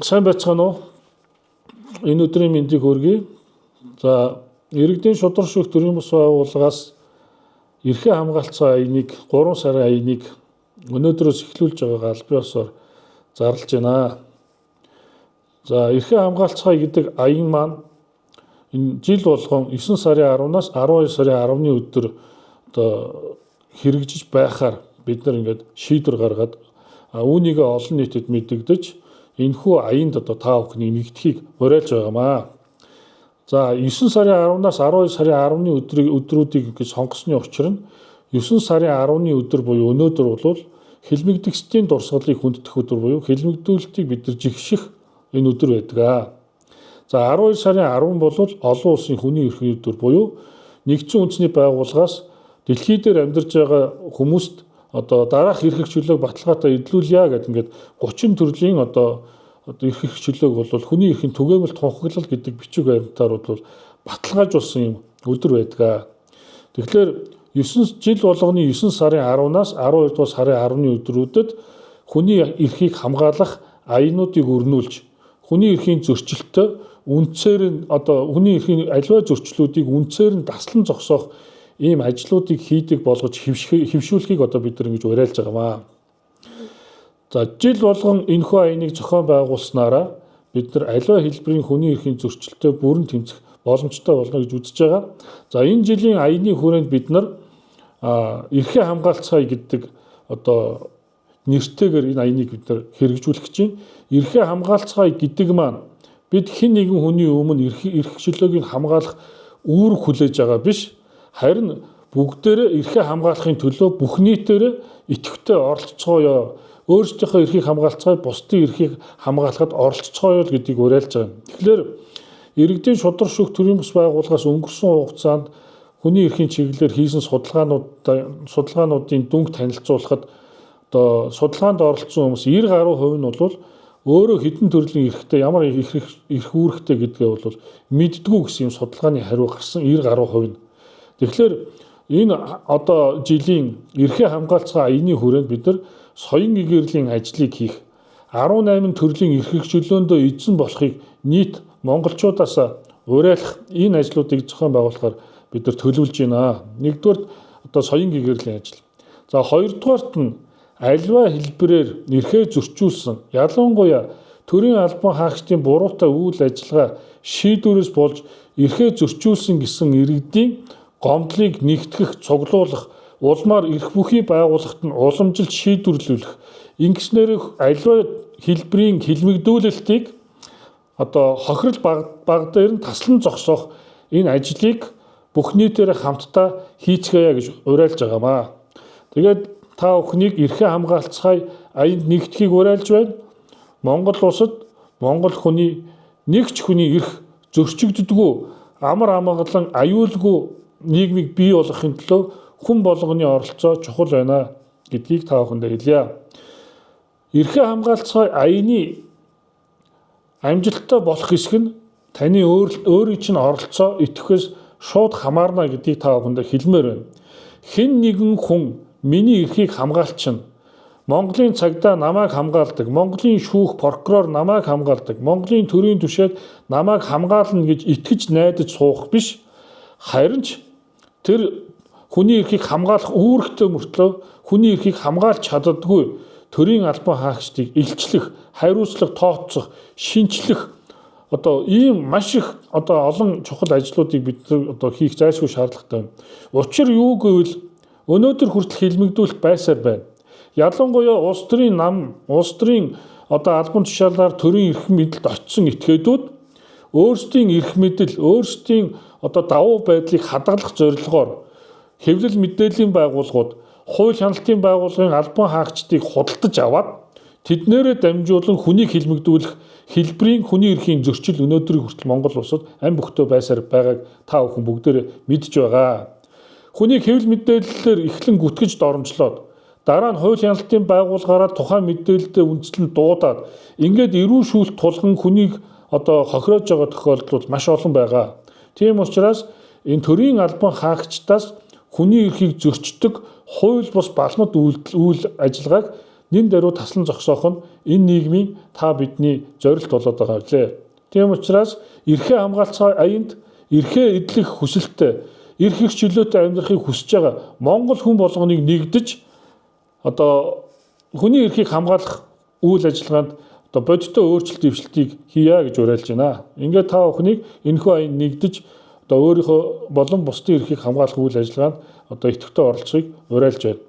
Сайн байцгаана уу? Энэ өдрийн мэндийг хүргэе. За, иргэдийн шударга шүүх төрийн бас байгууллагаас эрхээ хамгаалцсан аяныг 3 сарын аяныг өнөөдрөөс эхлүүлж байгаагаа аль бие усаар зарлж байна. За, эрхээ хамгаалцгай гэдэг аян маань энэ жил болгон 9 сарын 10-наас 12 сарын 10-ны өдөр одоо хэрэгжиж байхаар бид нар ингээд шийдвэр гаргаад үүнийгээ олон нийтэд мэдэгдэж энэхүү аянд одоо та бүхний нэгдхийг уриалж байгаамаа. За 9 сарын 10-наас 12 сарын 10-ны өдрүүдийг ингэж сонгосны учир нь 9 сарын 10-ны өдөр буюу өнөөдөр бол хэлмэгдэхсдийн дурсгалыг хүндэх өдөр буюу хэлмэгдүүлэлтийг бид нар жигших энэ өдөр байдаг. За 12 сарын 10 бол олон улсын хүний эрхийн өдөр буюу нэгдсэн үндэсний байгууллагаас дэлхий дээр амьдарч байгаа хүмүүст одоо дараах эрх хчлөөг баталгаатай эдлүүлье гэдэг ингээд 30 төрлийн одоо эрх хчлөөг бол хүний эрхийн түгээмэл тунхаглал гэдэг бичиг баримтаар бол баталгаажуулсан юм өдөр байдаг. Тэгэхээр 9 жил болгоны 9 сарын 10-наас 12 дугаар сарын 10-ны өдрүүдэд хүний эрхийг хамгаалах аянуудыг өрнүүлж хүний эрхийн зөрчилтөд үндсээр нь одоо хүний эрхийн аливаа зөрчлүүдийг үндсээр нь таслан зогсоох ийм ажлуудыг хийдэг болгож хөвшүүлэхийг одоо бид нар ингэж уриалж байгаамаа. За жил болгон энэхүү аяныг зохион байгуулснараа бид нар аливаа хэлбэрийн хүний эрхийн зөрчилтөд бүрэн тэмцэх боломжтой болно гэж үзэж байгаа. За энэ жилийн аяны хүрээнд бид нар эрхээ хамгаалцгай гэдэг одоо нэртэйгээр энэ аяныг бид нар хэрэгжүүлэх чинь эрхээ хамгаалцгай гэдэг маань бид хэн нэгэн хүний өмнө эрх хчлөөгийг хамгаалах үүрэг хүлээж байгаа биш. Харин бүгдээрээ эрхээ хамгаалахын төлөө бүх нийтээрээ идэвхтэй оролцоогоо өөрсдийнхөө эрхийг хамгаалцгаа бусдын эрхийг хамгаалахад оролцоогоо гэдгийг уриалж байгаа. Тэгэхээр иргэдийн шударга шүүх төрийн бас байгууллагаас өнгөрсөн хугацаанд хүний эрхийн чиглэлээр хийсэн судалгаануудын дүнг танилцуулахад одоо судалгаанд оролцсон хүмүүс 90 гаруй хувь нь бол өөрөө хэдэн төрлийн эрхтэй ямар эрх үүрэгтэй гэдгээ бол мэддгүү гэсэн юм судалгааны хариу гарсан 90 гаруй хувь нь. Тэгэхээр энэ одоо жилийн эрхээ хамгаалцгай аяны хүрээнд бид нар соён гэгэрлийн ажлыг хийх 18 төрлийн эрх хчлөөндөө эзэн болохыг нийт монголчуудаас уриалах энэ ажлуудыг зохион байгуулахаар бид нар төлөвлөж байна. Нэгдүгээр одоо соён гэгэрлийн ажил. За хоёрдугаарт нь аливаа хэлбэрээр эрхээ зөрчүүлсэн ялангуяа төрийн албан хаагчдын буруутай үйл ажиллагаа шийдвэрээс болж эрхээ зөрчүүлсэн гэсэн иргэдийн гомдлыг нэгтгэх, цуглуулах, улмаар эрх бүхий байгууллагт нь уламжилт шийдвэрлүүлэх, ингэснээр аливаа хэлбэрийн хэлмэгдүүлэлтийг одоо хохирол баг дээр нь таслан зогсоох энэ ажлыг бүх нийтээр хамтдаа хийцгээе гэж уриалж байгаамаа. Тэгээд та бүхнийг эрхээ хамгаалцгай аянд нэгтгэхийг уриалж байна. Монгол улсад монгол хүний нэг ч хүний эрх зөрчигддөггүй, амар амгалан аюулгүй нийгмийг бий болгохын төлөө хүн болгоны оролцоо чухал байна гэдгийг та бүхэндээ хэлье. Эрхээ хамгаалцгай аяны амжилттай болох хэсэг нь таны өөрийн чинь оролцоо идэвхээс шууд хамаарна гэдгийг та бүхэндээ хэлмээр байна. Хэн нэгэн хүн миний эрхийг хамгаалчихна. Монголын цагдаа намайг хамгаалдаг, Монголын шүүх прокурор намайг хамгаалдаг, Монголын төрийн түшээд намайг хамгаална гэж итгэж найдаж суух биш. Харин ч тэр хүний эрхийг хамгаалах үүрэгтэй мөртлөө хүний эрхийг хамгаалж чаддаггүй төрийн албан хаагчдыг илчлэх, хариуцлага тооцох, шинчлэх одоо ийм маш их одоо олон чухал ажлуудыг бид одоо хийх зайлшгүй шаардлагатай байна. Учир юу гэвэл өнөөдөр хүртэл хэлмэгдүүлэлт байсаар байна. Ялангуяа улс төрийн нам, улс төрийн одоо албан тушаалаар төрийн эрх мэдэлд очисон этгээдүүд өөрсдийн эрх мэдэл, өөрсдийн одоо давуу байдлыг хадгалах зорилгоор хэвлэл мэдээллийн байгууллагууд, хууль хяналтын байгууллагын албан хаагчдыг худалдаж аваад тэднээрээ дамжуулан хүнийг хэлмэгдүүлэх хэлбэрийн хүний эрхийн зөрчил өнөөдрийг хүртэл Монгол улсад ам бөхтөө байсаар байгааг та бүхэн бүгдээрээ мэдж байгаа. Хүнийг хэвлэл мэдээллээр эхлэн гүтгэж доромжлоод дараа нь хууль хяналтын байгууллагаараа тухайн мэдээлэлдээ үндэслэн дуудаад ингээд эрүү шүүлт тулган хүнийг одоо хохироож байгаа тохиолдол маш олон байгаа. Тийм учраас энэ төрийн албан хаагчдаас хүний эрхийг зөрчдөг хууль бус балмад үйл ажиллагааг нэн дээр таслан зогсоох нь энэ нийгмийн та бидний зорилт болоод байгаа гэлээ. Тийм учраас эрхээ хамгаалцаа аянд эрхээ эдлэх хүсэлттэй, эрх чөлөөтэй амьдрахыг хүсэж байгаа Монгол хүн болгоныг нэгдэж одоо хүний эрхийг хамгаалах үйл ажиллагаанд одоо бодиттой өөрчлөлт дэвшилтийг хийя гэж уриалж байна. Ингээд та бүхнийг энэхүү аянд нэгдэж одоо өөрийнхөө болон бусдын эрхийг хамгаалах үйл ажиллагаанд одоо идэвхтэй оролцохыг уриалж байна.